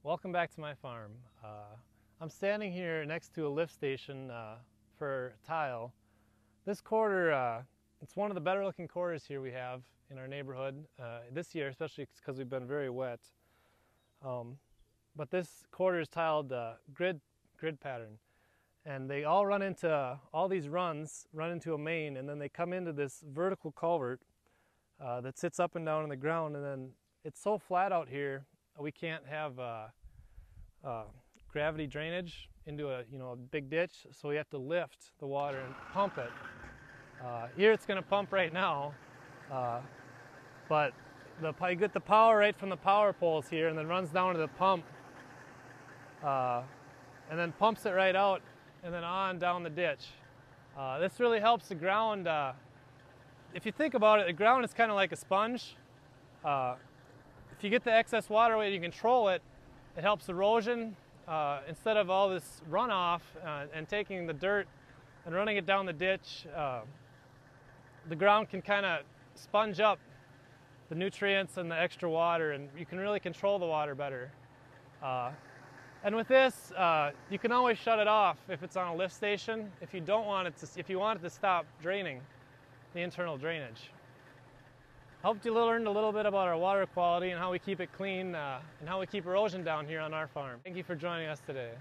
Welcome back to my farm. I'm standing here next to a lift station for tile. This quarter, it's one of the better looking quarters here we have in our neighborhood this year, especially because we've been very wet. But this quarter is tiled grid pattern, and they all run into, all these runs run into a main, and then they come into this vertical culvert that sits up and down on the ground, and then it's so flat out here we can't have gravity drainage into a big ditch, so we have to lift the water and pump it. Here it's going to pump right now, but you get the power right from the power poles here, and then runs down to the pump, and then pumps it right out, and then on down the ditch. This really helps the ground. If you think about it, the ground is kind of like a sponge. If you get the excess water away, you control it. It helps erosion. Instead of all this runoff and taking the dirt and running it down the ditch, the ground can kind of sponge up the nutrients and the extra water, and you can really control the water better. And with this, you can always shut it off if it's on a lift station. If you don't want it to, if you want it to stop draining the internal drainage. Helped you learn a little bit about our water quality and how we keep it clean and how we keep erosion down here on our farm. Thank you for joining us today.